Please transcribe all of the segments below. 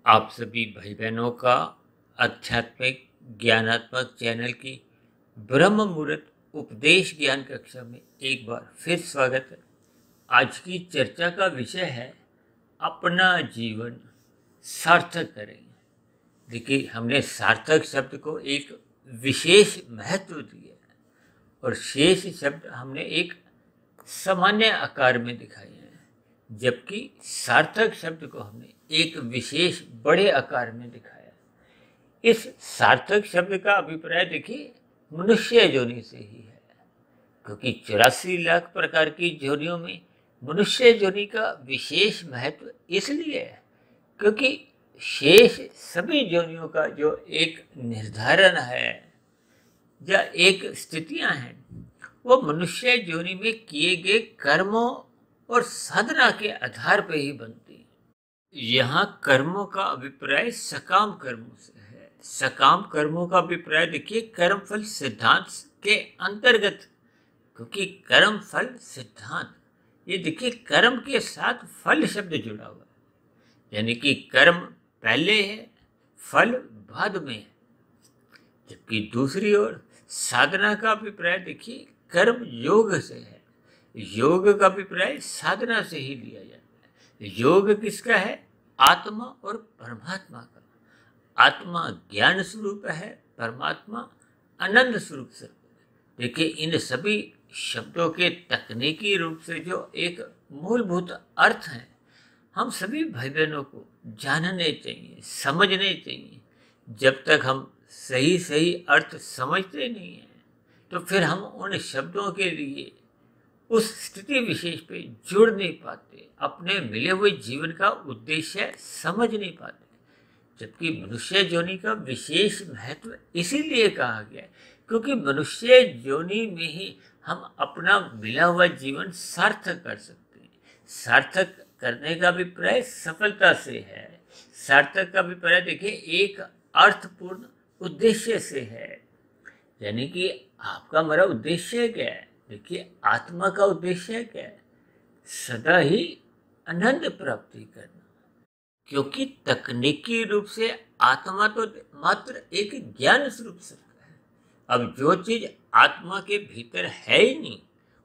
आप सभी भाई बहनों का आध्यात्मिक ज्ञानात्मक चैनल की ब्रह्म मुहूर्त उपदेश ज्ञान कक्षा में एक बार फिर स्वागत है। आज की चर्चा का विषय है अपना जीवन सार्थक करें। देखिए, हमने सार्थक शब्द को एक विशेष महत्व दिया है और शेष शब्द हमने एक सामान्य आकार में दिखाए हैं, जबकि सार्थक शब्द को हमने एक विशेष बड़े आकार में दिखाया। इस सार्थक शब्द का अभिप्राय देखिए मनुष्य योनि से ही है, क्योंकि 84 लाख प्रकार की योनियों में मनुष्य योनि का विशेष महत्व इसलिए है क्योंकि शेष सभी योनियों का जो एक निर्धारण है या एक स्थितियां हैं, वो मनुष्य योनि में किए गए कर्मों और साधना के आधार पर ही बनती है। यहाँ कर्मों का अभिप्राय सकाम कर्मों से है। सकाम कर्मों का अभिप्राय देखिए कर्मफल सिद्धांत के अंतर्गत, क्योंकि कर्म फल सिद्धांत, ये देखिए कर्म के साथ फल शब्द जुड़ा हुआ है, यानी कि कर्म पहले है, फल बाद में है। जबकि दूसरी ओर साधना का अभिप्राय देखिए कर्म योग से है। योग का अभिप्राय साधना से ही लिया जाता है। योग किसका है? आत्मा और परमात्मा का। आत्मा ज्ञान स्वरूप है, परमात्मा आनंद स्वरूप से। देखिए, इन सभी शब्दों के तकनीकी रूप से जो एक मूलभूत अर्थ हैं, हम सभी भाई बहनों को जानने चाहिए, समझने चाहिए। जब तक हम सही सही अर्थ समझते नहीं हैं, तो फिर हम उन शब्दों के लिए उस स्थिति विशेष पे जुड़ नहीं पाते, अपने मिले हुए जीवन का उद्देश्य समझ नहीं पाते। जबकि मनुष्य योनि का विशेष महत्व इसीलिए कहा गया है क्योंकि मनुष्य योनि में ही हम अपना मिला हुआ जीवन सार्थक कर सकते हैं। सार्थक करने का अभिप्राय सफलता से है। सार्थक का अभिप्राय देखिए एक अर्थपूर्ण उद्देश्य से है, यानी कि आपका हमारा उद्देश्य क्या है? देखिए, आत्मा का उद्देश्य क्या है? सदा ही आनंद प्राप्ति करना, क्योंकि तकनीकी रूप से आत्मा तो मात्र एक ज्ञान स्वरूप से है। अब जो चीज आत्मा के भीतर है ही नहीं,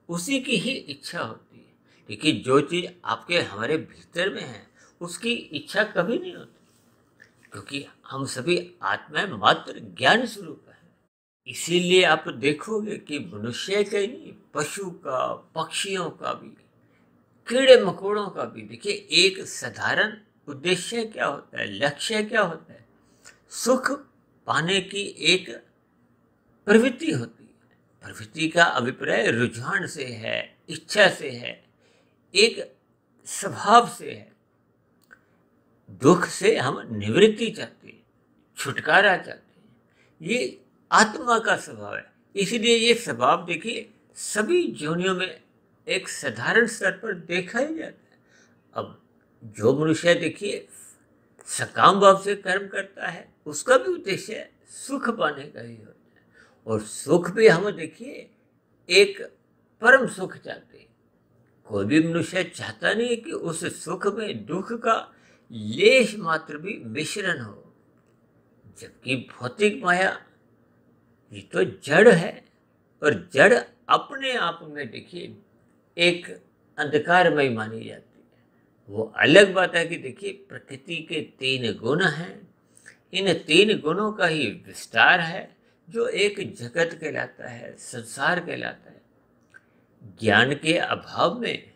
उसी की ही इच्छा होती है। देखिए, जो चीज आपके हमारे भीतर में है, उसकी इच्छा कभी नहीं होती, क्योंकि हम सभी आत्मा मात्र ज्ञान स्वरूप है। इसीलिए आप देखोगे कि मनुष्य का ही नहीं, पशु का, पक्षियों का भी, कीड़े मकोड़ों का भी देखिए एक साधारण उद्देश्य क्या होता है, लक्ष्य क्या होता है? सुख पाने की एक प्रवृत्ति होती है। प्रवृत्ति का अभिप्राय रुझान से है, इच्छा से है, एक स्वभाव से है। दुख से हम निवृत्ति चाहते हैं, छुटकारा चाहते हैं। ये आत्मा का स्वभाव है। इसलिए ये स्वभाव देखिए सभी योनियों में एक साधारण स्तर पर देखा ही जाता है। अब जो मनुष्य देखिए सकाम भाव से कर्म करता है, उसका भी उद्देश्य सुख पाने का ही होता है, और सुख भी हम देखिए एक परम सुख चाहते हैं। कोई भी मनुष्य चाहता नहीं कि उस सुख में दुख का लेश मात्र भी मिश्रण हो। जबकि भौतिक माया ये तो जड़ है, और जड़ अपने आप में देखिए एक अंधकारमय मानी जाती है। वो अलग बात है कि देखिए प्रकृति के 3 गुण हैं, इन 3 गुणों का ही विस्तार है जो एक जगत कहलाता है, संसार कहलाता है। ज्ञान के अभाव में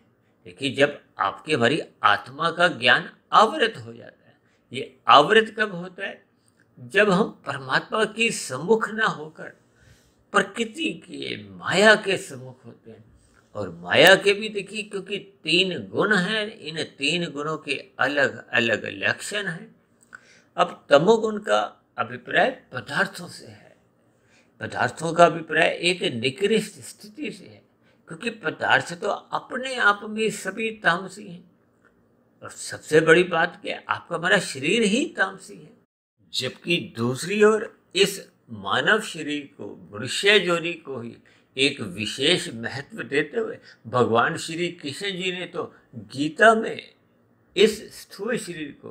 देखिए जब आपकी हमारी आत्मा का ज्ञान आवृत हो जाता है, ये आवृत कब होता है? जब हम परमात्मा की सम्मुख ना होकर प्रकृति के, माया के सम्मुख होते हैं। और माया के भी देखिए क्योंकि 3 गुण हैं, इन 3 गुणों के अलग अलग लक्षण हैं। अब तमोगुण का अभिप्राय पदार्थों से है। पदार्थों का अभिप्राय एक निकृष्ट स्थिति से है, क्योंकि पदार्थ तो अपने आप में सभी तामसी हैं। और सबसे बड़ी बात क्या, आपका हमारा शरीर ही तामसी है। जबकि दूसरी ओर इस मानव शरीर को, मनुष्य योनि को ही एक विशेष महत्व देते हुए भगवान श्री कृष्ण जी ने तो गीता में इस स्थूल शरीर को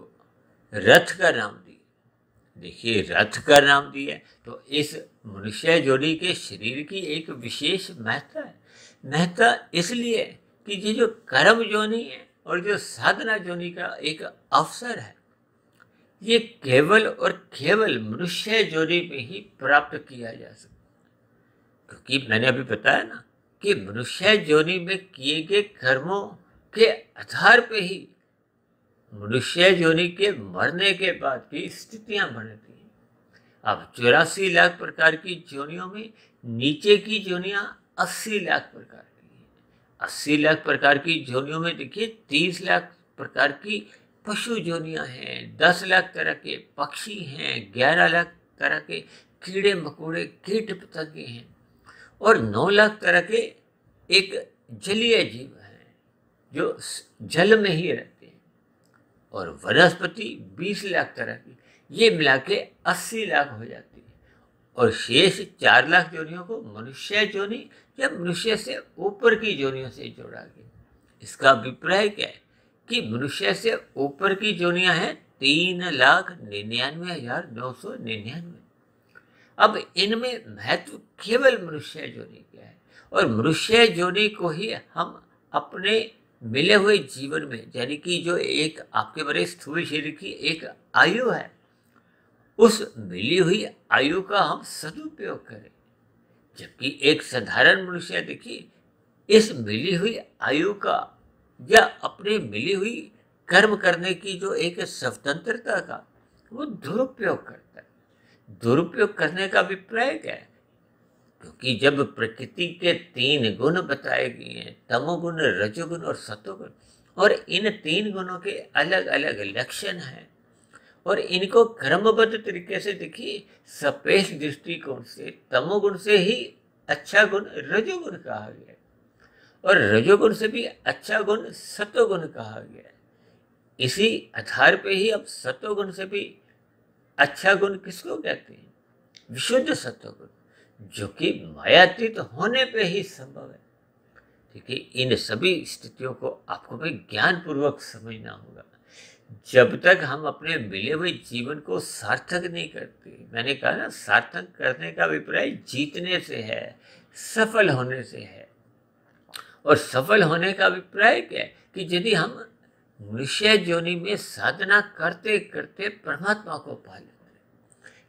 रथ का नाम दिया। देखिए, रथ का नाम दिया तो इस मनुष्य जोड़ी के शरीर की एक विशेष महत्ता है। महत्ता इसलिए है कि ये जो कर्म जोनी है और जो साधना जोनी का एक अवसर है, ये केवल और केवल मनुष्य जोड़ी में ही प्राप्त किया जा सकता है। क्योंकि मैंने अभी बताया ना कि मनुष्य जोनी में किए गए कर्मों के आधार पे ही मनुष्य जोनी के मरने के बाद भी स्थितियां बनती हैं। अब 84 लाख प्रकार की जोनियों में नीचे की जोनियां 80 लाख प्रकार की हैं। 80 लाख प्रकार की जोनियों में देखिए 30 लाख प्रकार की पशु जोनियां हैं, 10 लाख तरह के पक्षी हैं, 11 लाख तरह के कीड़े मकोड़े कीट पतंगे हैं और 9 लाख तरह के एक जलीय जीव हैं जो जल में ही रहते हैं और वनस्पति 20 लाख तरह की। ये मिला के 80 लाख हो जाती है और शेष 4 लाख जोनियों को मनुष्य जोनी या मनुष्य से ऊपर की जोनियों से जोड़ा गया। इसका अभिप्राय क्या है कि मनुष्य से ऊपर की जोनियां हैं 3,99,999। अब इनमें महत्व केवल मनुष्य जोनी का है और मनुष्य जोनी को ही हम अपने मिले हुए जीवन में, यानी कि जो एक आपके बड़े स्थूल शरीर की एक आयु है, उस मिली हुई आयु का हम सदुपयोग करें। जबकि एक साधारण मनुष्य देखिए इस मिली हुई आयु का या अपने मिली हुई कर्म करने की जो एक स्वतंत्रता का वो दुरुपयोग करता है। दुरुपयोग करने का अभिप्राय क्या है? क्योंकि जब प्रकृति के 3 गुण बताए गए हैं, तमोगुण, रजोगुण और सतोगुण, और इन 3 गुणों के अलग अलग लक्षण हैं और इनको क्रमबद्ध तरीके से देखिए सापेक्ष दृष्टिकोण से तमोगुण से ही अच्छा गुण रजोगुण कहा गया है और रजोगुण से भी अच्छा गुण सतोगुण कहा गया है। इसी आधार पे ही अब सतोगुण से भी अच्छा गुण किसको कहते हैं? विशुद्ध सतोगुण, जो कि मायातीत होने पे ही संभव है। देखिए, इन सभी स्थितियों को आपको भाई ज्ञान पूर्वक समझना होगा। जब तक हम अपने मिले हुए जीवन को सार्थक नहीं करते, मैंने कहा ना, सार्थक करने का अभिप्राय जीतने से है, सफल होने से है। और सफल होने का अभिप्राय क्या है कि यदि हम मनुष्य योनि में साधना करते करते परमात्मा को पा लेते हैं,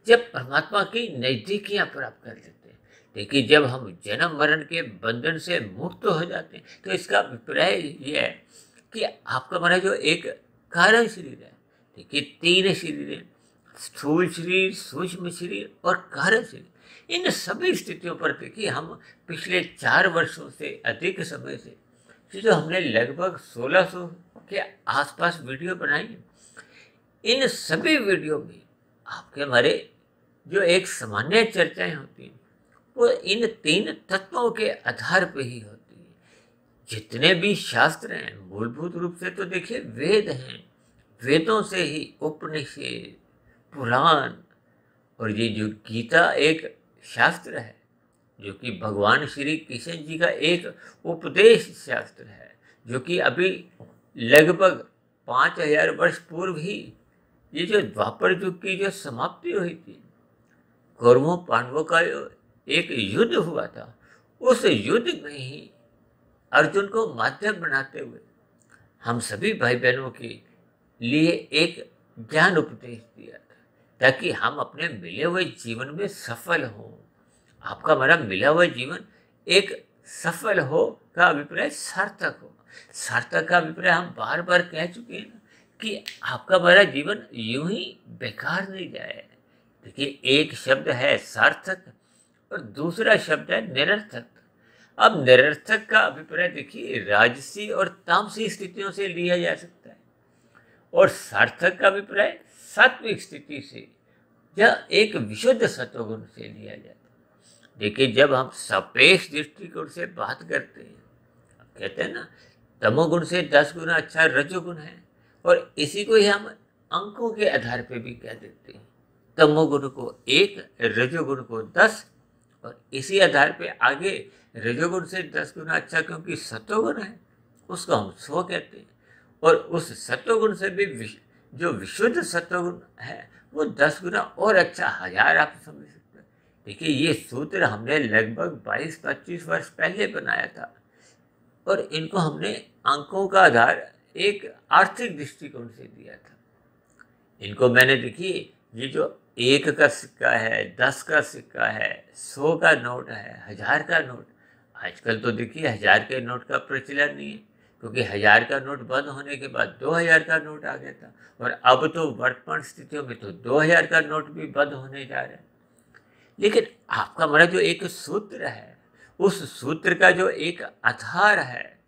जब परमात्मा की नजदीकियां प्राप्त कर लेते हैं, देखिए जब हम जन्म मरण के बंधन से मुक्त हो जाते हैं, तो इसका अभिप्राय यह है कि आपका हमारा जो एक कारण शरीर है, देखिए 3 शरीर है, स्थूल शरीर, सूक्ष्म शरीर और कारण शरीर। इन सभी स्थितियों पर देखिए हम पिछले 4 वर्षों से अधिक समय से जो हमने लगभग 1600 के आसपास वीडियो बनाई है, इन सभी वीडियो में आपके हमारे जो एक सामान्य चर्चाएं होती हैं वो इन 3 तत्वों के आधार पर ही होती है। जितने भी शास्त्र हैं मूलभूत रूप से तो देखिए वेद हैं, वेदों से ही उपनिषद, पुराण और ये जो गीता एक शास्त्र है जो कि भगवान श्री कृष्ण जी का एक उपदेश शास्त्र है, जो कि अभी लगभग 5000 वर्ष पूर्व ही ये जो द्वापर युग की जो समाप्ति हुई थी, कौरवों पांडवों का एक युद्ध हुआ था, उस युद्ध में ही अर्जुन को माध्यम बनाते हुए हम सभी भाई बहनों के लिए एक ज्ञान उपदेश दिया था, ताकि हम अपने मिले हुए जीवन में सफल हों। आपका हमारा मिला हुआ जीवन एक सफल हो का अभिप्राय सार्थक हो। सार्थक का अभिप्राय हम बार बार कह चुके हैं ना कि आपका हमारा जीवन यूं ही बेकार नहीं जाए। देखिए, एक शब्द है सार्थक और दूसरा शब्द है निरर्थक। अब निरर्थक का अभिप्राय देखिए राजसी और तामसी स्थितियों से लिया जा सकता है और सार्थक का अभिप्राय सात्विक स्थिति से या एक विशुद्ध सत्वगुण से लिया जाता है। देखिए, जब हम सापेक्ष दृष्टिकोण से बात करते हैं, कहते हैं ना तमोगुण से 10 गुना अच्छा रजोगुण है, और इसी को ही हम अंकों के आधार पे भी कह देते हैं। तमोगुण को 1, रजोगुण को 10, और इसी आधार पे आगे रजोगुण से 10 गुना अच्छा क्योंकि सत्वगुण है उसको हम 100 कहते हैं, और उस सत्वगुण से भी जो विशुद्ध सत्वगुण है वो 10 गुना और अच्छा, 1000 आप समझ सकते हैं। देखिए ये सूत्र हमने लगभग 22-25 वर्ष पहले बनाया था और इनको हमने अंकों का आधार एक आर्थिक दृष्टिकोण से दिया था। इनको मैंने देखिए ये जो 1 का सिक्का है, 10 का सिक्का है, 100 का नोट है, 1000 का नोट, आजकल तो देखिए 1000 के नोट का प्रचलन नहीं है, क्योंकि 1000 का नोट बंद होने के बाद 2000 का नोट आ गया था और अब तो वर्तमान स्थितियों में तो 2000 का नोट भी बंद होने जा रहा है। लेकिन आपका हमारा जो एक सूत्र है, उस सूत्र का जो एक आधार है,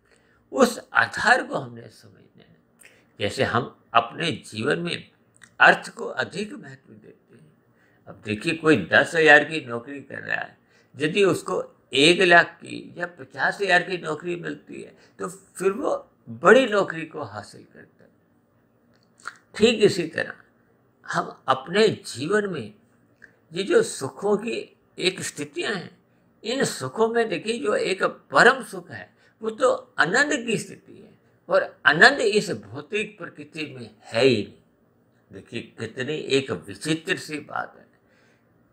उस आधार को हमने समझना है। जैसे हम अपने जीवन में अर्थ को अधिक महत्व देते हैं। अब देखिए कोई 10,000 की नौकरी कर रहा है, यदि उसको 1 लाख की या 50,000 की नौकरी मिलती है तो फिर वो बड़ी नौकरी को हासिल करता है। ठीक इसी तरह हम अपने जीवन में ये जो सुखों की एक स्थितियां हैं, इन सुखों में देखिए जो एक परम सुख है वो तो आनंद की स्थिति है और आनंद इस भौतिक प्रकृति में है ही नहीं। देखिए कितनी एक विचित्र सी बात है,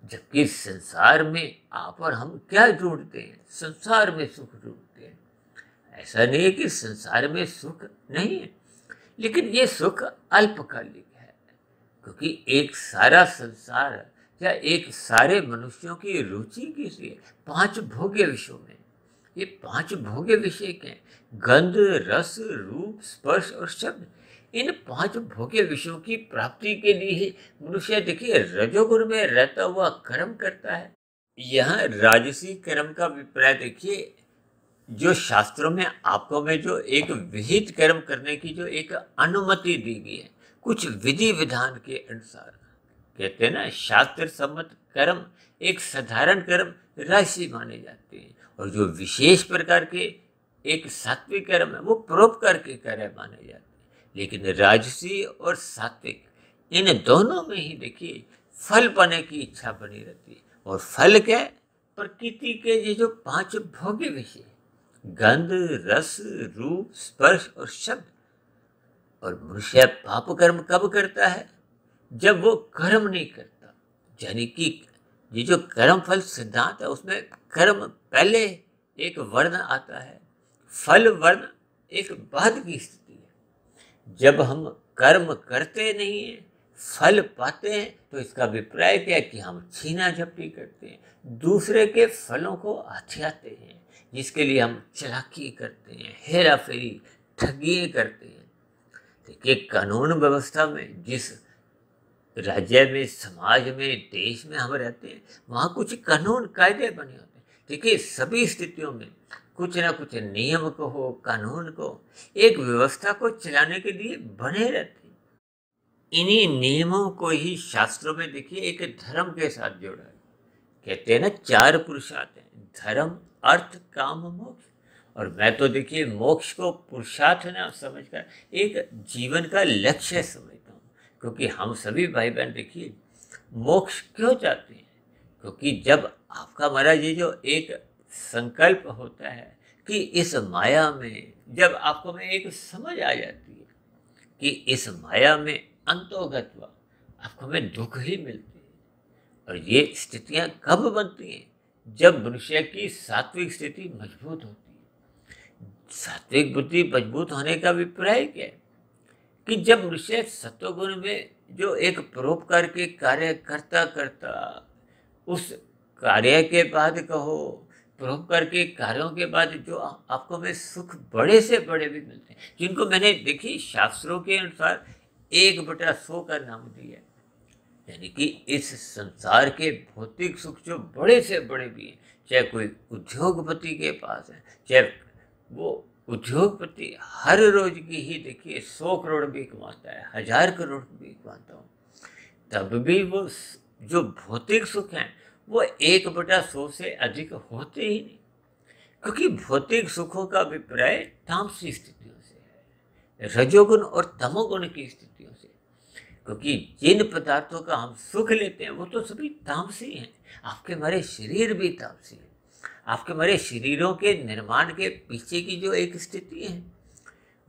जबकि संसार में आप और हम क्या ढूंढते हैं, संसार में सुख ढूंढते हैं। ऐसा नहीं है कि संसार में सुख नहीं है, लेकिन ये सुख अल्पकालिक है, क्योंकि एक सारा संसार या एक सारे मनुष्यों की रुचि किसी है 5 भोग्य विषयों में। ये 5 भोग्य विषय क्या है? गंध, रस, रूप, स्पर्श और शब्द। इन 5 भोग्य विषयों की प्राप्ति के लिए ही मनुष्य देखिए रजोगुण में रहता हुआ कर्म करता है। यहाँ राजसी कर्म का अभिप्राय देखिए, जो शास्त्रों में आपको में जो एक विहित कर्म करने की जो एक अनुमति दी गई है, कुछ विधि विधान के अनुसार, कहते हैं ना शास्त्र सम्मत कर्म एक साधारण कर्म राजसी माने जाते हैं और जो विशेष प्रकार के एक सात्विक कर्म है वो परोपकार के कार्य माने जाते हैं। लेकिन राजसी और सात्विक इन दोनों में ही देखिए फल पाने की इच्छा बनी रहती है। और फल क्या है? प्रकृति के ये जो 5 भोग्य विषय, गंध, रस, रूप, स्पर्श और शब्द। और मनुष्य पाप कर्म कब करता है? जब वो कर्म नहीं करता। यानी कि ये जो कर्म फल सिद्धांत है उसमें कर्म पहले एक वर्ण आता है, फल वर्ण एक बाद की स्थिति है। जब हम कर्म करते नहीं है, फल पाते हैं, तो इसका अभिप्राय क्या है कि हम छीना झपटी करते हैं, दूसरे के फलों को हथियाते हैं, जिसके लिए हम चालाकी करते हैं, हेरा फेरी, ठगिए करते हैं। देखिए कानून व्यवस्था में जिस राज्य में, समाज में, देश में हम रहते हैं, वहाँ कुछ कानून कायदे बने होते हैं। देखिए सभी स्थितियों में कुछ ना कुछ नियम को हो, कानून को, एक व्यवस्था को चलाने के लिए बने रहते हैं। इन्हीं नियमों को ही शास्त्रों में देखिए एक धर्म के साथ जोड़ा है। कहते हैं ना 4 पुरुषार्थ हैं, धर्म, अर्थ, काम, मोक्ष। और मैं तो देखिए मोक्ष को पुरुषार्थ ना समझकर एक जीवन का लक्ष्य समझता हूँ, क्योंकि हम सभी भाई बहन देखिए मोक्ष क्यों चाहते हैं? क्योंकि जब आपका हमारा ये जो एक संकल्प होता है कि इस माया में, जब आपको में एक समझ आ जाती है कि इस माया में अंतोगत्वा आपको में दुख ही मिलती है। और ये स्थितियां कब बनती हैं? जब मनुष्य की सात्विक स्थिति मजबूत होती है। सात्विक बुद्धि मजबूत होने का अभिप्राय क्या है? कि जब मनुष्य सत्वगुण में जो एक परोपकार के कार्य करता करता, उस कार्य के बाद कहो, परोपकार के कार्यों के बाद जो आपको में सुख बड़े से बड़े भी मिलते हैं, जिनको मैंने देखी शास्त्रों के अनुसार 1/100 का नाम दिया। यानी कि इस संसार के भौतिक सुख जो बड़े से बड़े भी हैं, चाहे कोई उद्योगपति के पास है, चाहे वो उद्योगपति हर रोज की ही देखिए 100 करोड़ भी कमाता है, 1000 करोड़ भी कमाता हूँ, तब भी वो जो भौतिक सुख हैं वो 1/100 से अधिक होते ही नहीं। क्योंकि भौतिक सुखों का अभिप्राय तामसी स्थितियों से है, रजोगुण और तमोगुण की स्थितियों से। क्योंकि जिन पदार्थों का हम सुख लेते हैं वो तो सभी तामसी हैं। आपके हमारे शरीर भी तामसी है। आपके हमारे शरीरों के निर्माण के पीछे की जो एक स्थिति है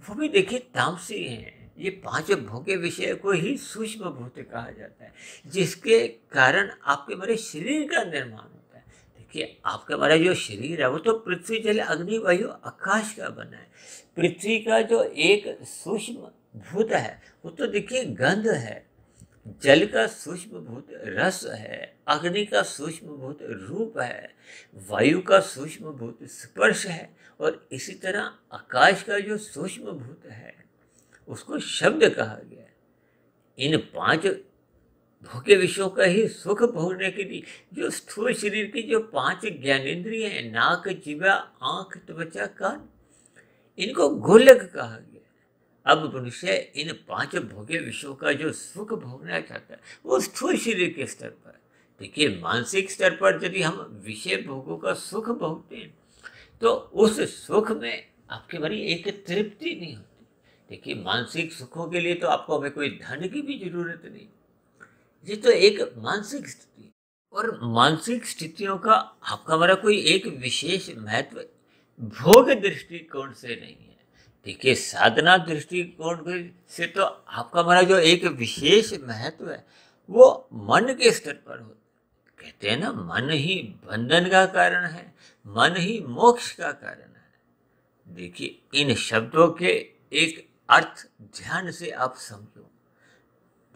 वो भी देखिए तामसी है। ये पांच भोग्य विषय को ही सूक्ष्म भूत कहा जाता है, जिसके कारण आपके हमारे शरीर का निर्माण होता है। देखिए, आपका हमारा जो शरीर है वो तो पृथ्वी जल अग्नि वायु आकाश का बना है। पृथ्वी का जो एक सूक्ष्म भूत है वो तो देखिए गंध है, जल का सूक्ष्म भूत रस है, अग्नि का सूक्ष्म भूत रूप है, वायु का सूक्ष्म भूत स्पर्श है, और इसी तरह आकाश का जो सूक्ष्म भूत है उसको शब्द कहा गया है। इन पांच भोग्य विषयों का ही सुख भोगने के लिए जो स्थूल शरीर की जो पांच ज्ञानेंद्रिय हैं, नाक जीवा आंख त्वचा कान, इनको गोलक कहा गया। अब मनुष्य इन पांच भोग्य विषयों का जो सुख भोगना चाहता है वो स्थूल शरीर के स्तर पर। देखिए, मानसिक स्तर पर यदि हम विषय भोगों का सुख भोगते हैं तो उस सुख में आपकी बड़ी एक तृप्ति नहीं होती। देखिए, मानसिक सुखों के लिए तो आपको हमें कोई धन की भी जरूरत नहीं, ये तो एक मानसिक स्थिति, और मानसिक स्थितियों का आपका हमारा कोई एक विशेष महत्व भोग दृष्टिकोण से नहीं है। देखिए, साधना दृष्टिकोण से तो आपका हमारा जो एक विशेष महत्व है वो मन के स्तर पर होता है। कहते हैं ना, मन ही बंधन का कारण है, मन ही मोक्ष का कारण है। देखिए, इन शब्दों के एक अर्थ ध्यान से आप समझो।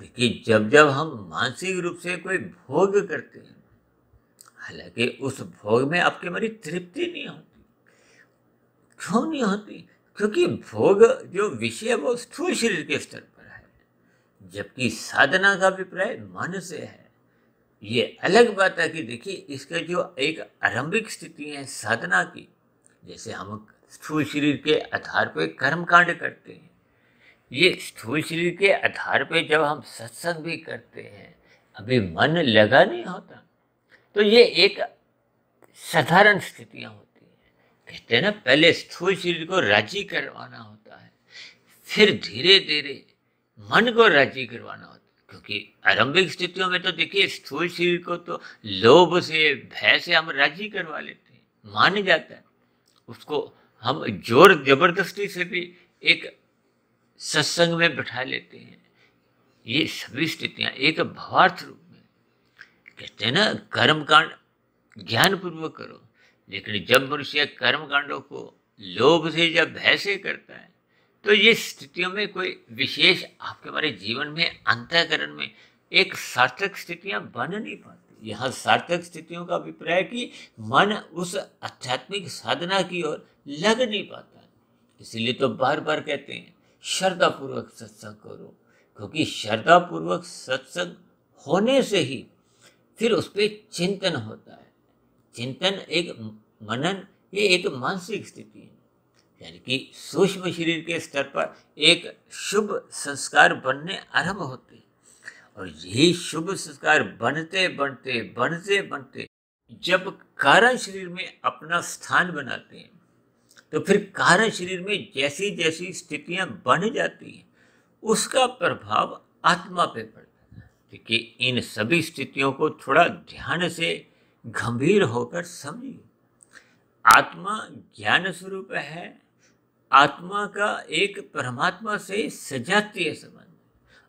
देखिए, जब जब हम मानसिक रूप से कोई भोग करते हैं, हालांकि उस भोग में आपकी हमारी तृप्ति नहीं होती। क्यों नहीं होती? क्योंकि भोग जो विषय वो स्थूल शरीर के स्तर पर है, जबकि साधना का अभिप्राय मन से है। ये अलग बात है कि देखिए, इसका जो एक आरंभिक स्थिति है साधना की, जैसे हम स्थूल शरीर के आधार पर कर्मकांड करते हैं, ये स्थूल शरीर के आधार पे जब हम सत्संग भी करते हैं, अभी मन लगा नहीं होता, तो ये एक साधारण स्थितियां होती हैं। कहते हैं ना, पहले स्थूल शरीर को राजी करवाना होता है, फिर धीरे धीरे मन को राजी करवाना होता है। क्योंकि आरंभिक स्थितियों में तो देखिए, स्थूल शरीर को तो लोभ से भय से हम राजी करवा लेते हैं, मान जाता है, उसको हम जोर जबरदस्ती से भी एक सत्संग में बैठा लेते हैं। ये सभी स्थितियां एक भावार्थ रूप में, कहते हैं ना, कर्म कांड ज्ञान पूर्वक करो, लेकिन जब मनुष्य कर्म कांडों को लोभ से या भय से करता है तो ये स्थितियों में कोई विशेष आपके हमारे जीवन में अंतःकरण में एक सार्थक स्थितियां बन नहीं पाती। यहाँ सार्थक स्थितियों का अभिप्राय कि मन उस आध्यात्मिक साधना की ओर लग नहीं पाता। इसीलिए तो बार बार कहते हैं श्रद्धापूर्वक सत्संग करो, क्योंकि श्रद्धापूर्वक सत्संग होने से ही फिर उस पर चिंतन होता है। चिंतन एक मनन, ये एक मानसिक स्थिति है, यानी कि सूक्ष्म शरीर के स्तर पर एक शुभ संस्कार बनने आरंभ होते हैं, और यही शुभ संस्कार बनते बनते बनते बनते जब कारण शरीर में अपना स्थान बनाते हैं, तो फिर कारण शरीर में जैसी जैसी स्थितियां बन जाती हैं उसका प्रभाव आत्मा पे पड़ता है। देखिए, इन सभी स्थितियों को थोड़ा ध्यान से गंभीर होकर समझिए। आत्मा ज्ञान स्वरूप है, आत्मा का एक परमात्मा से सजातीय संबंध,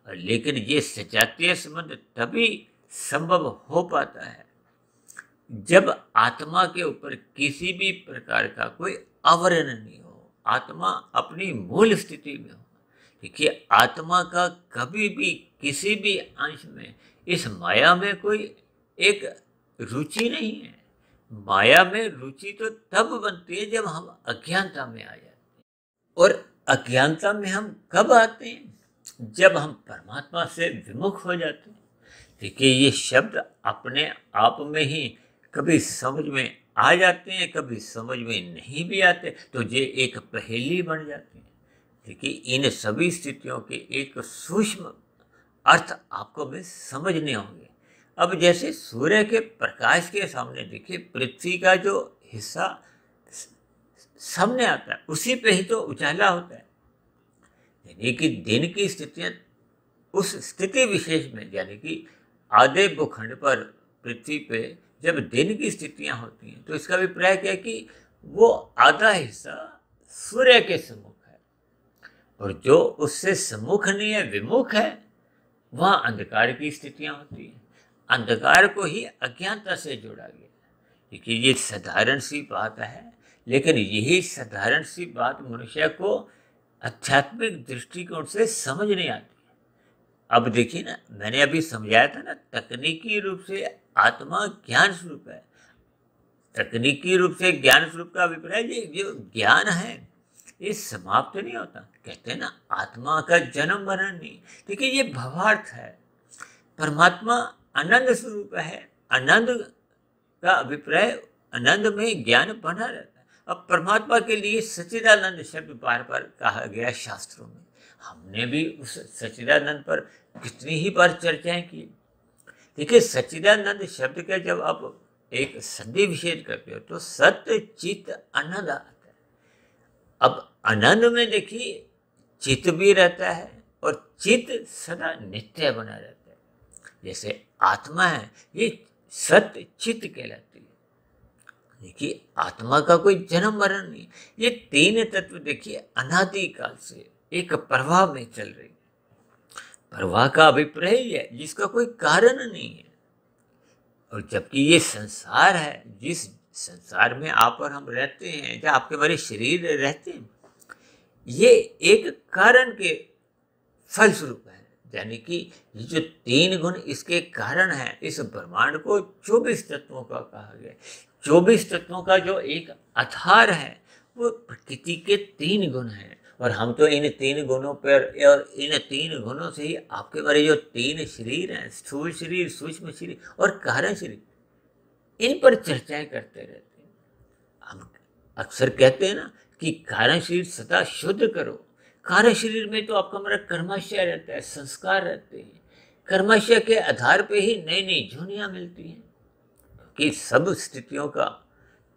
और लेकिन ये सजातीय संबंध तभी संभव हो पाता है जब आत्मा के ऊपर किसी भी प्रकार का कोई आवरण नहीं हो, आत्मा अपनी मूल स्थिति में हो। देखिए, आत्मा का कभी भी किसी भी अंश में इस माया में कोई एक रुचि नहीं है। माया में रुचि तो तब बनती है जब हम अज्ञानता में आ जाते हैं, और अज्ञानता में हम कब आते हैं? जब हम परमात्मा से विमुख हो जाते हैं। देखिए, ये शब्द अपने आप में ही कभी समझ में आ जाते हैं, कभी समझ में नहीं भी आते, तो ये एक पहेली बन जाती है। देखिए, इन सभी स्थितियों के एक सूक्ष्म अर्थ आपको भी समझने होंगे। अब जैसे सूर्य के प्रकाश के सामने देखिए, पृथ्वी का जो हिस्सा सामने आता है उसी पे ही तो उजाला होता है, यानी कि दिन की स्थितियां उस स्थिति विशेष में, यानी कि आधे भूखंड पर पृथ्वी पे जब दिन की स्थितियां होती हैं तो इसका अभिप्राय क्या है कि वो आधा हिस्सा सूर्य के सम्मुख है, और जो उससे सम्मुख नहीं है, विमुख है, वहाँ अंधकार की स्थितियाँ होती हैं। अंधकार को ही अज्ञानता से जोड़ा गया, क्योंकि ये साधारण सी बात है, लेकिन यही साधारण सी बात मनुष्य को आध्यात्मिक दृष्टिकोण से समझ नहीं आती। अब देखिए ना, मैंने अभी समझाया था ना, तकनीकी रूप से आत्मा ज्ञान स्वरूप है। तकनीकी रूप से ज्ञान स्वरूप का अभिप्राय, ये जो ज्ञान है ये समाप्त नहीं होता। कहते हैं ना, आत्मा का जन्म मरण नहीं। देखिए, ये भावार्थ है। परमात्मा आनंद स्वरूप है। आनंद का अभिप्राय, आनंद में ज्ञान बना रहता है। अब परमात्मा के लिए सच्चिदानंद शब्द बार बार कहा गया शास्त्रों में। हमने भी उस सच्चिदानंद पर कितनी ही बार चर्चाएं की। देखिए, सच्चिदानंद शब्द का जब आप एक संधि विच्छेद करते हो तो सत्य चित आनंद आता है। अब आनंद में देखिए चित्त भी रहता है और चित्त सदा नित्य बना रहता है। जैसे आत्मा है, ये सत्य चित्त कहलाती है। देखिए, आत्मा का कोई जन्म मरण नहीं। ये तीन तत्व देखिए अनादि काल से एक प्रवाह में चल रही है। प्रवाह का अभिप्राय है जिसका कोई कारण नहीं है। और जबकि ये संसार है, जिस संसार में आप और हम रहते हैं, जहाँ आपके हमारे शरीर रहते हैं, ये एक कारण के फलस्वरूप है। यानी कि ये जो तीन गुण इसके कारण है। इस ब्रह्मांड को 24 तत्वों का कहा गया। 24 तत्वों का जो एक आधार है वो प्रकृति के तीन गुण हैं। और हम तो इन तीन गुणों पर और इन तीन गुणों से ही आपके हमारे जो तीन शरीर हैं, स्थूल शरीर, सूक्ष्म शरीर और कारण शरीर, इन पर चर्चाएं करते रहते हैं। हम अक्सर कहते हैं ना कि कारण शरीर सदा शुद्ध करो। कारण शरीर में तो आपका हमारा कर्माशय रहता है, संस्कार रहते हैं। कर्माशय के आधार पे ही नई नई जोनियाँ मिलती हैं। कि सब स्थितियों का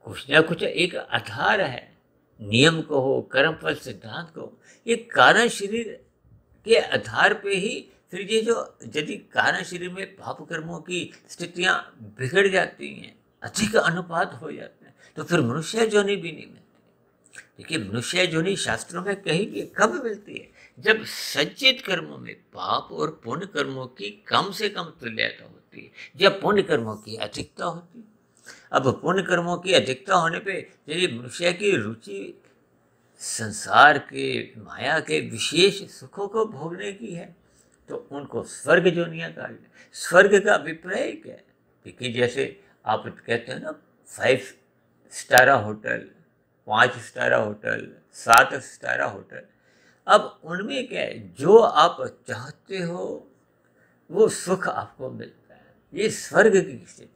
कुछ ना कुछ एक आधार है। नियम को हो, कर्म फल सिद्धांत को, ये कारण शरीर के आधार पे ही फिर ये जो यदि कारण शरीर में पाप कर्मों की स्थितियां बिगड़ जाती हैं, अधिक अनुपात हो जाते हैं, तो फिर मनुष्य जोनि भी नहीं मिलती। देखिए, मनुष्य जोनि शास्त्रों में कहीं भी कब मिलती है? जब सज्जित कर्मों में पाप और पुण्य कर्मों की कम से कम तुल्यता होती है, जब पुण्य कर्मों की अधिकता होती है। अब पुण्य कर्मों की अधिकता होने पे यदि मनुष्य की रुचि संसार के, माया के विशेष सुखों को भोगने की है, तो उनको स्वर्ग जोनियां कहा गया। स्वर्ग का अभिप्राय क्या है? देखिए, जैसे आप कहते हैं ना 5 स्टारा होटल, 5 स्टारा होटल, 7 स्टारा होटल। अब उनमें क्या है, जो आप चाहते हो वो सुख आपको मिलता है। ये स्वर्ग की स्थिति।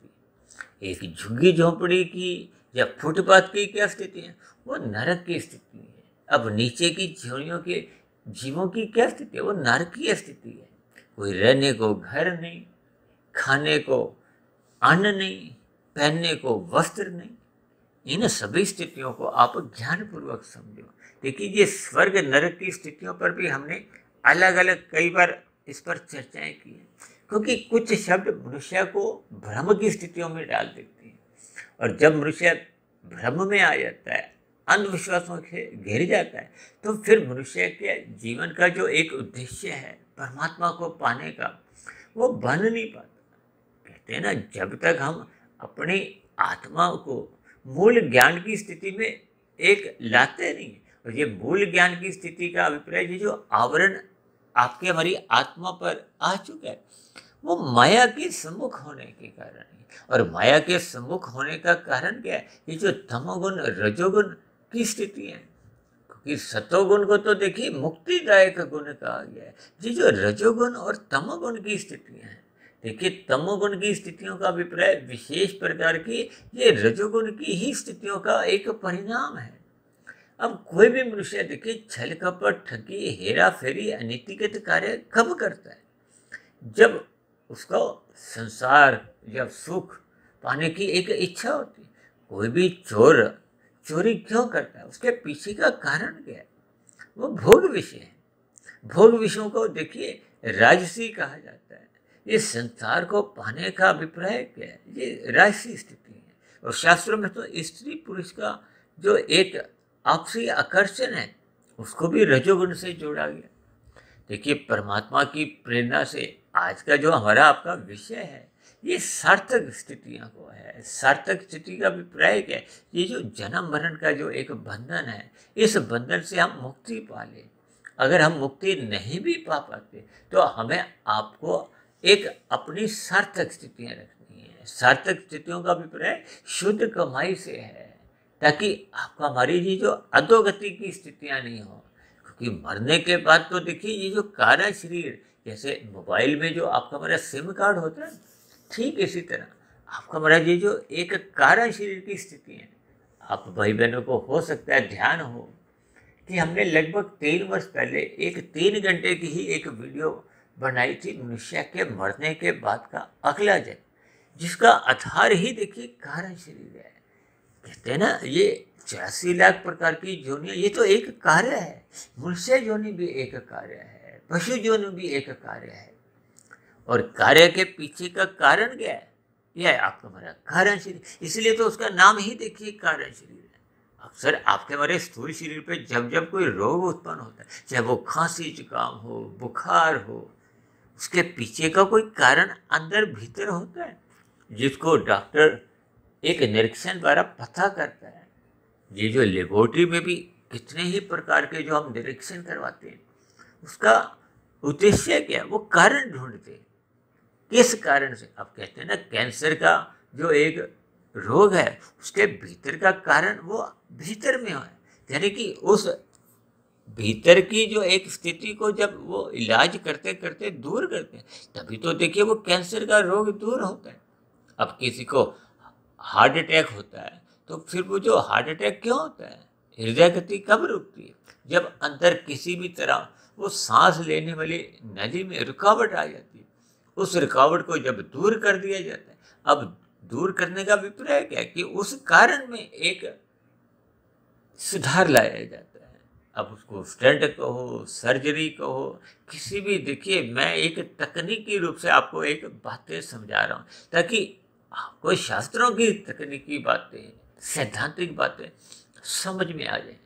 एक झुग्गी झोंपड़ी की या फुटपाथ की क्या स्थिति है? वो नरक की स्थिति है। अब नीचे की जोनियों के जीवों की क्या स्थिति है? वो नरकीय स्थिति है। कोई रहने को घर नहीं, खाने को अन्न नहीं, पहनने को वस्त्र नहीं। इन सभी स्थितियों को आप ज्ञानपूर्वक समझो। देखिए, ये स्वर्ग नरक की स्थितियों पर भी हमने अलग अलग कई बार इस पर चर्चाएं की हैं, क्योंकि कुछ शब्द मनुष्य को भ्रम की स्थितियों में डाल देते हैं। और जब मनुष्य भ्रम में आ जाता है, अंधविश्वासों से घिर जाता है, तो फिर मनुष्य के जीवन का जो एक उद्देश्य है परमात्मा को पाने का, वो बन नहीं पाता। कहते हैं ना, जब तक हम अपनी आत्मा को मूल ज्ञान की स्थिति में एक लाते नहीं, और ये मूल ज्ञान की स्थिति का अभिप्राय, ये जो आवरण आपके हमारी आत्मा पर आ चुका है, वो माया के सम्मुख होने के कारण है। और माया के सम्मुख होने का कारण क्या है? ये जो तमोगुण रजोगुण की स्थिति है। क्योंकि सतोगुण को तो देखिए मुक्तिदायक गुण कहा गया है। ये जो रजोगुण और तमोगुण की स्थितियां हैं, देखिए तमोगुण की स्थितियों का अभिप्राय विशेष प्रकार की, ये रजोगुण की ही स्थितियों का एक परिणाम है। अब कोई भी मनुष्य देखिए छल कपट, ठगी, हेरा फेरी, अनीतिगत कार्य कब करता है? जब उसको संसार या सुख पाने की एक इच्छा होती है। कोई भी चोर चोरी क्यों करता है? उसके पीछे का कारण क्या है? वो भोग विषय है। भोग विषयों को देखिए राजसी कहा जाता है। ये संसार को पाने का अभिप्राय क्या है? ये राजसी स्थिति है। और शास्त्रों में तो स्त्री पुरुष का जो एक आपसी आकर्षण है, उसको भी रजोगुण से जोड़ा गया। देखिए, परमात्मा की प्रेरणा से आज का जो हमारा आपका विषय है, ये सार्थक स्थितियां को है। सार्थक स्थिति का अभिप्राय क्या है? ये जो जन्म मरण का जो एक बंधन है, इस बंधन से हम मुक्ति पा ले। अगर हम मुक्ति नहीं भी पा पाते तो हमें आपको एक अपनी सार्थक स्थितियां रखनी है। सार्थक स्थितियों का अभिप्राय शुद्ध कमाई से है, ताकि आपका हमारी ये जो अधोगति की स्थितियां नहीं हो। क्योंकि मरने के बाद तो देखिए, ये जो कार्य शरीर, जैसे मोबाइल में जो आपका हमारा सिम कार्ड होता है, ठीक इसी तरह आपका हमारा ये जो एक कार्य शरीर की स्थिति है। आप भाई बहनों को हो सकता है ध्यान हो कि हमने लगभग 3 वर्ष पहले एक 3 घंटे की ही एक वीडियो बनाई थी, मनुष्य के मरने के बाद का अगला जन्म, जिसका आधार ही देखिए कार्य शरीर है। कहते हैं ना, ये 84 लाख प्रकार की योनियां, ये तो एक कार्य है। मनुष्य योनि भी एक कार्य है, पशु योनि भी एक कार्य है। और कार्य के पीछे का कारण क्या है? यह है आपका हमारा कारण शरीर। इसलिए तो उसका नाम ही देखिए कारण शरीर है। अक्सर आपके हमारे स्थूल शरीर पे जब जब कोई रोग उत्पन्न होता है, चाहे वो खांसी जुकाम हो, बुखार हो, उसके पीछे का कोई कारण अंदर भीतर होता है, जिसको डॉक्टर एक निरीक्षण द्वारा पता करता है। ये जो लेबोरेटरी में भी कितने ही प्रकार के जो हम निरीक्षण करवाते हैं, उसका उद्देश्य क्या है? वो कारण ढूंढते हैं। किस कारण से? आप कहते हैं ना, कैंसर का जो एक रोग है, उसके भीतर का कारण वो भीतर में है। यानी कि उस भीतर की जो एक स्थिति को जब वो इलाज करते करते दूर करते हैं, तभी तो देखिए वो कैंसर का रोग दूर होता है। अब किसी को हार्ट अटैक होता है, तो फिर वो जो हार्ट अटैक क्यों होता है? हृदय गति कब रुकती है? जब अंदर किसी भी तरह वो सांस लेने वाली नली में रुकावट आ जाती है। उस रुकावट को जब दूर कर दिया जाता है, अब दूर करने का अभिप्राय क्या है? कि उस कारण में एक सुधार लाया जाता है। अब उसको स्टेंट कहो, सर्जरी कहो, किसी भी, देखिए मैं एक तकनीकी रूप से आपको एक बातें समझा रहा हूँ, ताकि आपको शास्त्रों की तकनीकी बातें, सैद्धांतिक बातें समझ में आ जाए।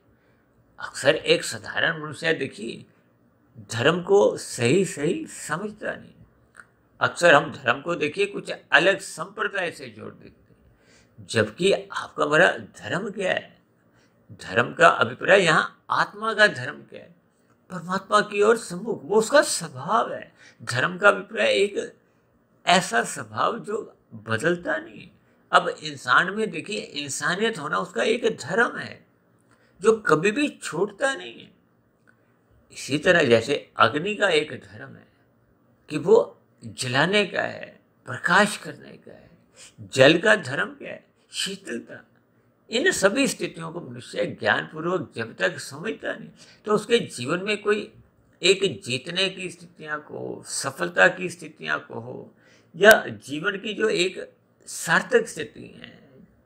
अक्सर एक साधारण मनुष्य देखिए धर्म को सही सही समझता नहीं। अक्सर हम धर्म को देखिए कुछ अलग संप्रदाय से जोड़ देते हैं, जबकि आपका हमारा धर्म क्या है? धर्म का अभिप्राय यहाँ आत्मा का धर्म क्या है? परमात्मा की ओर सम्मुख, वो उसका स्वभाव है। धर्म का अभिप्राय एक ऐसा स्वभाव जो बदलता नहीं है। अब इंसान में देखिए, इंसानियत होना उसका एक धर्म है जो कभी भी छूटता नहीं है। इसी तरह जैसे अग्नि का एक धर्म है कि वो जलाने का है, प्रकाश करने का है। जल का धर्म क्या है? शीतलता। इन सभी स्थितियों को मनुष्य ज्ञानपूर्वक जब तक समझता नहीं, तो उसके जीवन में कोई एक जीतने की स्थितियां को, सफलता की स्थितियां को हो, या जीवन की जो एक सार्थक स्थिति है,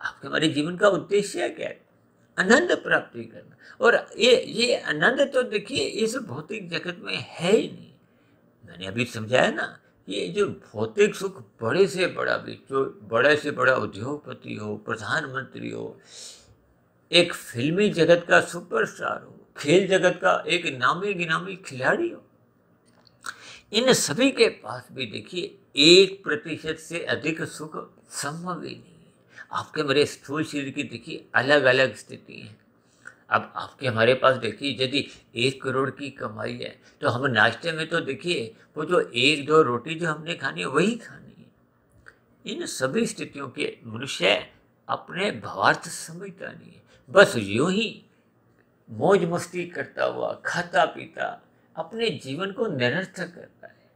आपके हमारे जीवन का उद्देश्य क्या है? आनंद प्राप्ति करना। और ये आनंद तो देखिए इस भौतिक जगत में है ही नहीं। मैंने अभी समझाया ना, ये जो भौतिक सुख, बड़े से बड़ा भी, जो बड़े से बड़ा उद्योगपति हो, प्रधानमंत्री हो, एक फिल्मी जगत का सुपरस्टार हो, खेल जगत का एक नामी गिनामी खिलाड़ी हो, इन सभी के पास भी देखिए 1% से अधिक सुख संभव ही नहीं है। आपके मेरे स्थूल शरीर की देखिए अलग अलग स्थिति है। अब आपके हमारे पास देखिए, यदि 1 करोड़ की कमाई है, तो हम नाश्ते में तो देखिए वो जो 1-2 रोटी जो हमने खानी है वही खानी है। इन सभी स्थितियों के मनुष्य अपने भावार्थ समझता नहीं है, बस यूं ही मौज मस्ती करता हुआ, खाता पीता अपने जीवन को निरर्थक करता है।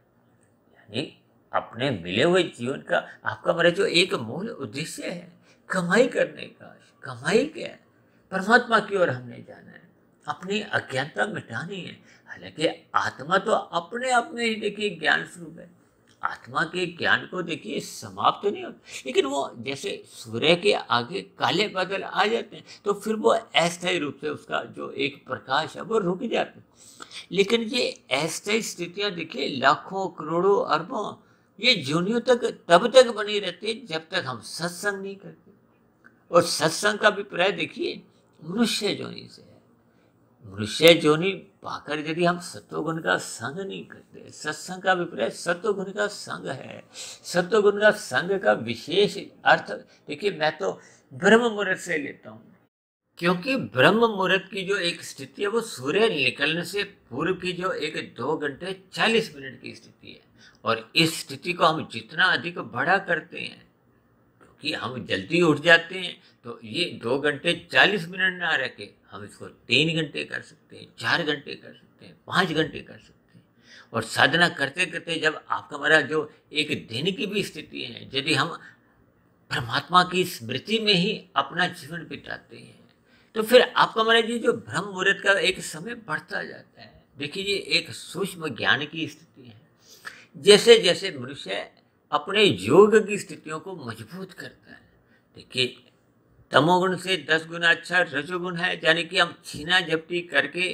यानी अपने मिले हुए जीवन का आपका मेरा जो एक मूल उद्देश्य है, कमाई करने का। कमाई क्या है? परमात्मा की ओर हमने जाना है, अपनी अज्ञानता मिटानी है। हालांकि आत्मा तो अपने आप में ही देखिए ज्ञान स्वरूप है। आत्मा के ज्ञान को देखिए समाप्त नहीं होता, लेकिन वो जैसे सूर्य के आगे काले बादल आ जाते हैं, तो फिर वो अस्थायी रूप से उसका जो एक प्रकाश है वो रुक जाता है। लेकिन ये अस्थायी स्थितियां देखिए लाखों करोड़ों अरबों ये जूनियों तक तब तक बनी रहती है जब तक हम सत्संग नहीं करते। और सत्संग का अभिप्राय देखिए मनुष्य जोनि से है। मनुष्य योनि पाकर यदि हम सत्वगुण का संग नहीं करते, सत्संग का विपर्य सत्वगुण का संग है। सत्वगुण का संग का विशेष अर्थ देखिए, मैं तो ब्रह्म मुहूर्त से लेता हूँ, क्योंकि ब्रह्म मुहूर्त की जो एक स्थिति है वो सूर्य निकलने से पूर्व की जो एक 2 घंटे 40 मिनट की स्थिति है। और इस स्थिति को हम जितना अधिक बड़ा करते हैं, क्योंकि हम जल्दी उठ जाते हैं, तो ये 2 घंटे 40 मिनट ना रखे, हम इसको 3 घंटे कर सकते हैं, 4 घंटे कर सकते हैं, 5 घंटे कर सकते हैं। और साधना करते करते जब आपका हमारा जो एक दिन की भी स्थिति है, यदि हम परमात्मा की स्मृति में ही अपना जीवन बिताते हैं, तो फिर आपका हमारा ये जो ब्रह्म मुहूर्त का एक समय बढ़ता जाता है। देखिए, ये एक सूक्ष्म ज्ञान की स्थिति है। जैसे जैसे मनुष्य अपने योग की स्थितियों को मजबूत करता है, देखिए तमोगुण से 10 गुना अच्छा रजोगुण है, यानी कि हम छीना झपटी करके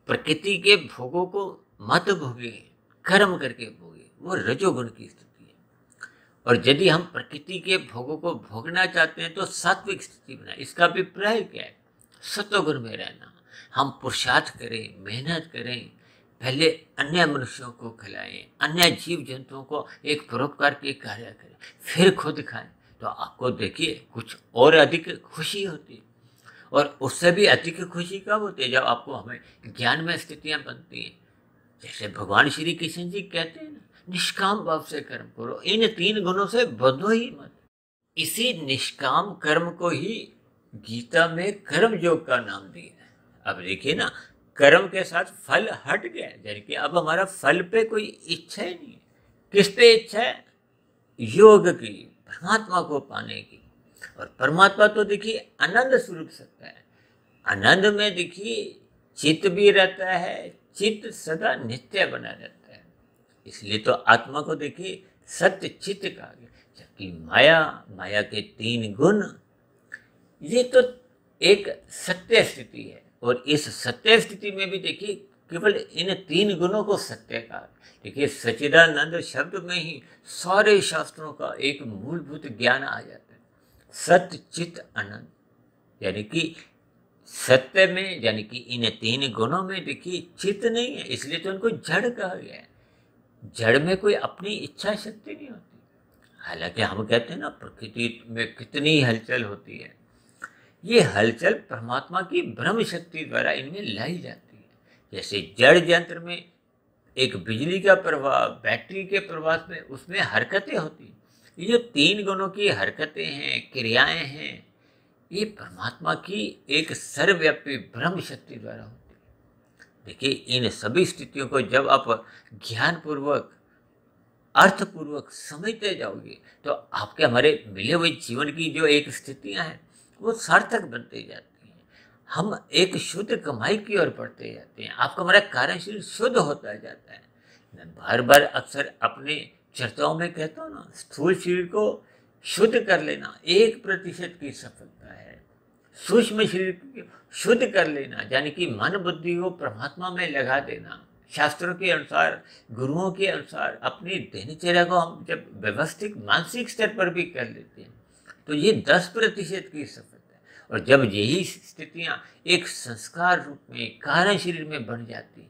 प्रकृति के भोगों को मत भोगे, कर्म करके भोगे, वो रजोगुण की स्थिति है। और यदि हम प्रकृति के भोगों को भोगना चाहते हैं तो सात्विक स्थिति बनाए। इसका अभिप्राय क्या है? सत्वगुण में रहना। हम पुरुषार्थ करें, मेहनत करें, पहले अन्य मनुष्यों को खिलाएं, अन्य जीव जंतुओं को एक परोपकार के कार्य करें, फिर खुद खाएं, तो आपको देखिए कुछ और अधिक खुशी होती है। और उससे भी अधिक खुशी कब होती है? जब आपको हमें ज्ञान में स्थितियां बनती हैं। जैसे भगवान श्री कृष्ण जी कहते हैं ना, निष्काम भाव से कर्म करो, इन 3 गुणों से बंधो ही मत। इसी निष्काम कर्म को ही गीता में कर्म योग का नाम दिया है। अब देखिए ना, कर्म के साथ फल हट गया, यानी कि अब हमारा फल पे कोई इच्छा ही नहीं है। किस पे इच्छा है? योग की, परमात्मा को पाने की। और परमात्मा तो देखिए आनंद स्वरूप सत्ता है। आनंद में देखिए चित्त भी रहता है, चित्त सदा नित्य बना रहता है। इसलिए तो आत्मा को देखिए सत्य चित्त कहा गया। जबकि माया के 3 गुण, ये तो एक सत्य स्थिति है। और इस सत्य स्थिति में भी देखिए केवल इन 3 गुणों को सत्य कहा। देखिए, सच्चिदानंद शब्द में ही सारे शास्त्रों का एक मूलभूत ज्ञान आ जाता है। सत्य चित्त आनंद, यानी कि सत्य में, यानी कि इन 3 गुणों में देखिए चित्त नहीं है, इसलिए तो उनको जड़ कहा गया है। जड़ में कोई अपनी इच्छा शक्ति नहीं होती। हालांकि हम कहते हैं ना, प्रकृति में कितनी हलचल होती है, ये हलचल परमात्मा की ब्रह्म शक्ति द्वारा इनमें लाई जाती है। जैसे जड़ यंत्र में एक बिजली का प्रवाह, बैटरी के प्रवाह में उसमें हरकतें होती हैं। ये जो 3 गुणों की हरकतें हैं, क्रियाएं हैं, ये परमात्मा की एक सर्वव्यापी ब्रह्म शक्ति द्वारा होती है। देखिए, इन सभी स्थितियों को जब आप ज्ञानपूर्वक, अर्थपूर्वक समझते जाओगे, तो आपके हमारे मिले हुए जीवन की जो एक स्थितियां हैं वो सार्थक बनते जाती हैं। हम एक शुद्ध कमाई की ओर बढ़ते जाते हैं। आपका हमारा कार्यशील शुद्ध होता जाता है। मैं बार बार अक्सर अपने चर्चाओं में कहता हूँ ना, स्थूल शरीर को शुद्ध कर लेना 1% की सफलता है। सूक्ष्म शरीर को शुद्ध कर लेना, यानी कि मन बुद्धि को परमात्मा में लगा देना, शास्त्रों के अनुसार, गुरुओं के अनुसार अपनी दिनचर्या को हम जब व्यवस्थित मानसिक स्तर पर भी कर लेते हैं, तो ये 10% की सफलता है। और जब यही स्थितियां एक संस्कार रूप में कारण शरीर में बन जाती,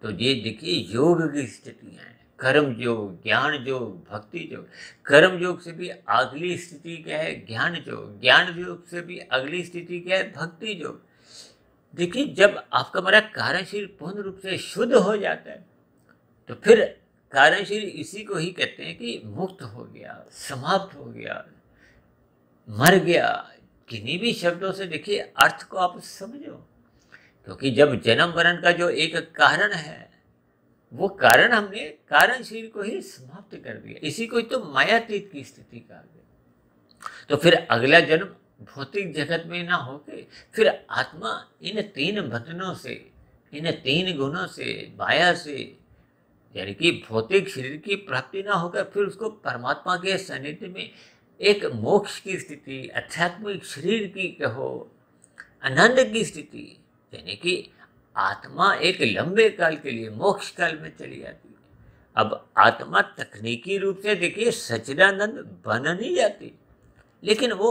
तो ये देखिए योग की स्थितियां हैं। कर्म योग, ज्ञान योग, भक्ति योग। कर्म योग से भी अगली स्थिति क्या है? ज्ञान योग। ज्ञान योग से भी अगली स्थिति क्या है? भक्ति योग। देखिए, जब आपका हमारा कारण शरीर पूर्ण रूप से शुद्ध हो जाता है, तो फिर कारण शरीर इसी को ही कहते हैं कि मुक्त हो गया, समाप्त हो गया, मर गया। किन्हीं भी शब्दों से देखिए अर्थ को आप समझो, क्योंकि जब जन्म मरण का जो एक कारण है, वो कारण हमने कारण शरीर को ही समाप्त कर दिया। इसी को तो मायातीत की स्थिति कहा गया। तो फिर अगला जन्म भौतिक जगत में ना होके फिर आत्मा इन 3 बंधनों से, इन 3 गुणों से, माया से, यानी कि भौतिक शरीर की प्राप्ति ना होकर फिर उसको परमात्मा के सानिध्य में एक मोक्ष की स्थिति, आध्यात्मिक शरीर की कहो, आनंद की स्थिति, यानी कि आत्मा एक लंबे काल के लिए मोक्ष काल में चली जाती है। अब आत्मा तकनीकी रूप से देखिए सच्चिदानंद बन नहीं जाती, लेकिन वो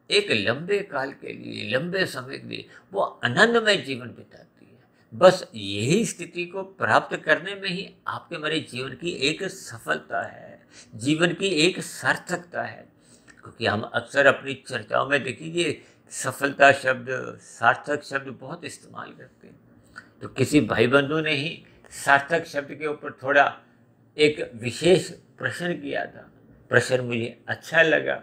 एक लंबे काल के लिए, लंबे समय के लिए वो आनंदमय जीवन बिताती है। बस यही स्थिति को प्राप्त करने में ही आपके मेरे जीवन की एक सफलता है, जीवन की एक सार्थकता है। क्योंकि हम अक्सर अपनी चर्चाओं में देखिए सफलता शब्द, सार्थक शब्द बहुत इस्तेमाल करते हैं। तो किसी भाई बंधु ने ही सार्थक शब्द के ऊपर थोड़ा एक विशेष प्रश्न किया था। प्रश्न मुझे अच्छा लगा।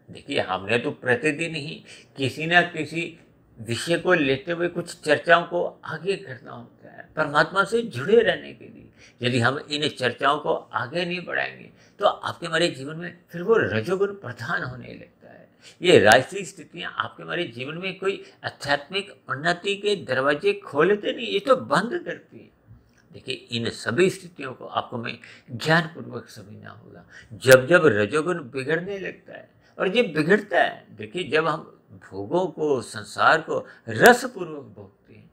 देखिए, हमने तो प्रतिदिन ही किसी न किसी विषय को लेते हुए कुछ चर्चाओं को आगे करना होता है परमात्मा से जुड़े रहने के लिए। यदि हम इन चर्चाओं को आगे नहीं बढ़ाएंगे तो आपके हमारे जीवन में फिर वो रजोगुण प्रधान होने लगता है। ये राजसी स्थितियां आपके हमारे जीवन में कोई आध्यात्मिक उन्नति के दरवाजे खोलते नहीं, ये तो बंद करती है। देखिए, इन सभी स्थितियों को आपको मैं ज्ञानपूर्वक समझना होगा। जब जब रजोगुण बिगड़ने लगता है, और ये बिगड़ता है, देखिए जब हम भोगों को, संसार को रसपूर्वक भोगते हैं,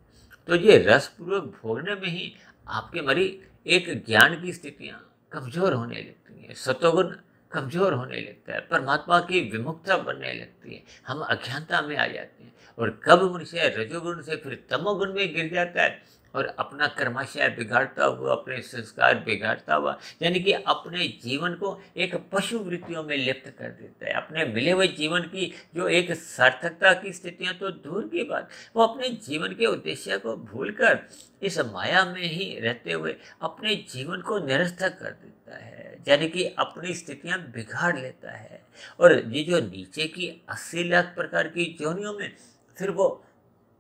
तो ये रसपूर्वक भोगने में ही आपके मरी एक ज्ञान की स्थितियां कमजोर होने लगती हैं, सतोगुण कमजोर होने लगता है, परमात्मा की विमुखता बनने लगती है, हम अज्ञानता में आ जाते हैं। और कब मनुष्य रजोगुण से फिर तमोगुण में गिर जाता है और अपना कर्माशय बिगाड़ता हुआ, अपने संस्कार बिगाड़ता हुआ, यानी कि अपने जीवन को एक पशु वृत्तियों में लिप्त कर देता है। अपने मिले हुए जीवन की जो एक सार्थकता की स्थितियां तो दूर की बात, वो अपने जीवन के उद्देश्य को भूलकर इस माया में ही रहते हुए अपने जीवन को निरर्थक कर देता है, यानी कि अपनी स्थितियां बिगाड़ लेता है। और ये जो नीचे की 80 लाख प्रकार की योनियों में फिर वो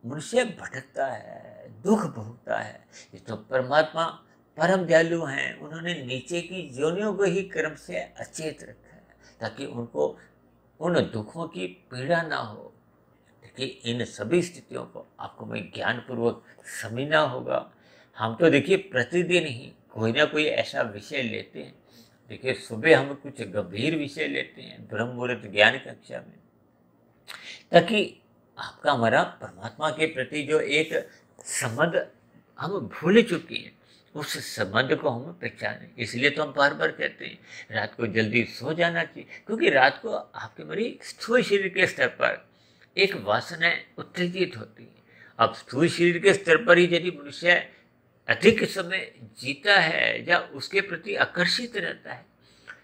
मनुष्य भटकता है, दुख भोगता है। ये तो परमात्मा परम दयालु हैं, उन्होंने नीचे की योनियों को ही कर्म से अचेत रखा है ताकि उनको उन दुखों की पीड़ा ना हो। देखिए, इन सभी स्थितियों को आपको मैं ज्ञानपूर्वक समझना होगा। हम तो देखिए प्रतिदिन ही कोई ना कोई ऐसा विषय लेते हैं। देखिए, सुबह हम कुछ गंभीर विषय लेते हैं ब्रह्म मुहूर्त ज्ञान कक्षा में, ताकि आपका हमारा परमात्मा के प्रति जो एक संबंध हम भूल चुके हैं, उस संबंध को हम पहचाने। इसलिए तो हम बार बार कहते हैं रात को जल्दी सो जाना चाहिए, क्योंकि रात को आपके मेरी स्थूल शरीर के स्तर पर एक वासना उत्तेजित होती है। अब स्थूल शरीर के स्तर पर ही यदि मनुष्य अधिक समय जीता है या उसके प्रति आकर्षित रहता है,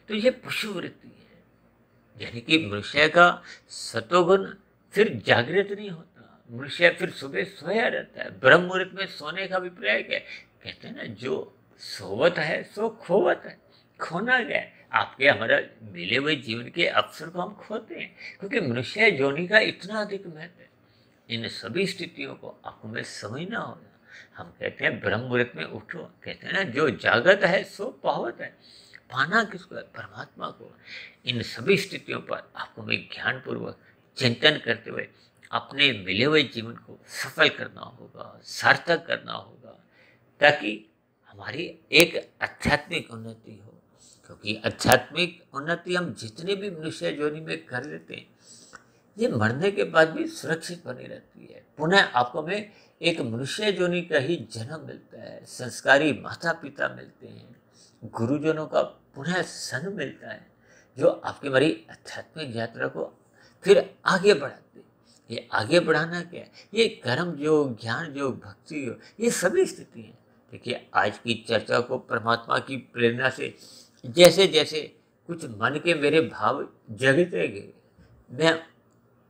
तो ये पशु वृत्ति है। यानी कि मनुष्य का सतोगुण फिर जागृत नहीं होता, मनुष्य फिर सुबह सोया रहता है। ब्रह्म मुहूर्त में सोने का अभिप्राय क्या है? कहते हैं ना, जो सोवत है सो खोवत है, खोना गया। आपके हमारा मिले हुए जीवन के अवसर को हम खोते हैं, क्योंकि मनुष्य योनि का इतना अधिक महत्व है। इन सभी स्थितियों को आपको मैं समझना होगा। हम कहते हैं ब्रह्म मुहूर्त में उठो, कहते हैं ना, जो जागत है सो पावत है। पाना किसको है? परमात्मा को। इन सभी स्थितियों पर आपको मैं ज्ञानपूर्वक चिंतन करते हुए अपने मिले हुए जीवन को सफल करना होगा, सार्थक करना होगा, ताकि हमारी एक आध्यात्मिक उन्नति हो। क्योंकि आध्यात्मिक उन्नति हम जितने भी मनुष्य योनि में कर लेते हैं, ये मरने के बाद भी सुरक्षित बनी रहती है। पुनः आपको में एक मनुष्य योनि का ही जन्म मिलता है, संस्कारी माता पिता मिलते हैं, गुरुजनों का पुनः संग मिलता है, जो आपकी हमारी आध्यात्मिक यात्रा को फिर आगे बढ़ाते हैं। ये आगे बढ़ाना क्या है? ये कर्म योग, ज्ञान योग, भक्ति योग, ये सभी स्थिति हैं। देखिए, आज की चर्चा को परमात्मा की प्रेरणा से जैसे जैसे कुछ मन के मेरे भाव जगते गए, मैं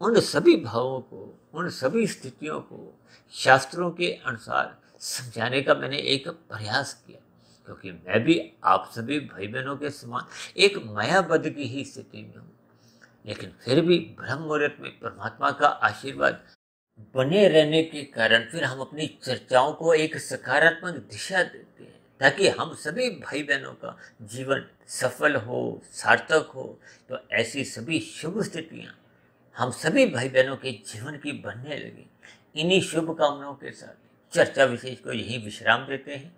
उन सभी भावों को, उन सभी स्थितियों को शास्त्रों के अनुसार समझाने का मैंने एक प्रयास किया। क्योंकि मैं भी आप सभी भाई बहनों के समान एक मायाबद्ध की ही स्थिति में हूँ, लेकिन फिर भी ब्रह्म मुहूर्त में परमात्मा का आशीर्वाद बने रहने के कारण फिर हम अपनी चर्चाओं को एक सकारात्मक दिशा देते हैं, ताकि हम सभी भाई बहनों का जीवन सफल हो, सार्थक हो। तो ऐसी सभी शुभ स्थितियाँ हम सभी भाई बहनों के जीवन की बनने लगी। इन्हीं शुभकामनाओं के साथ चर्चा विशेष को यही विश्राम देते हैं।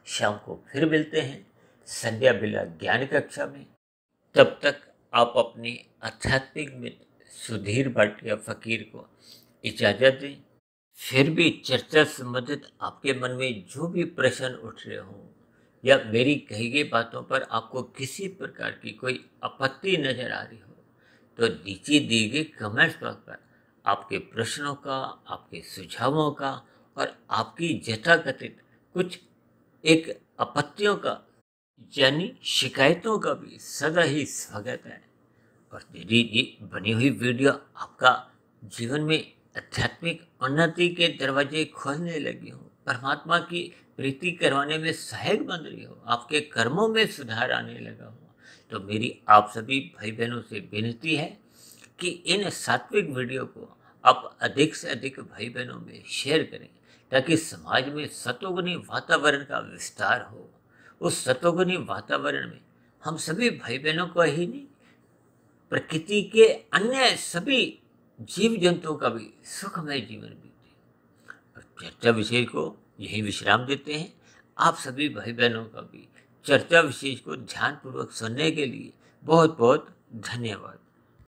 शाम को फिर मिलते हैं संध्या बेला ज्ञान कक्षा में। तब तक आप अपने आध्यात्मिक मित्र सुधीर भाटिया फकीर को इजाज़त दें। फिर भी चर्चा संबंधित आपके मन में जो भी प्रश्न उठ रहे हों, या मेरी कही गई बातों पर आपको किसी प्रकार की कोई आपत्ति नजर आ रही हो, तो नीचे दिए गए कमेंट्स बॉक्स पर आपके प्रश्नों का, आपके सुझावों का और आपकी यथाकथित कुछ एक आपत्तियों का यानी शिकायतों का भी सदा ही स्वागत है। और मेरी ये बनी हुई वीडियो आपका जीवन में आध्यात्मिक उन्नति के दरवाजे खोलने लगी हो, परमात्मा की प्रीति करवाने में सहायक बन रही हो, आपके कर्मों में सुधार आने लगा हो, तो मेरी आप सभी भाई बहनों से विनती है कि इन सात्विक वीडियो को आप अधिक से अधिक भाई बहनों में शेयर करें, ताकि समाज में सतोगुणी वातावरण का विस्तार हो। उस सतोगुणी वातावरण में हम सभी भाई बहनों को ही नहीं, प्रकृति के अन्य सभी जीव जंतुओं का भी सुखमय जीवन बीते। और चर्चा विषय को यही विश्राम देते हैं। आप सभी भाई बहनों का भी चर्चा विशेष को ध्यानपूर्वक सुनने के लिए बहुत बहुत धन्यवाद।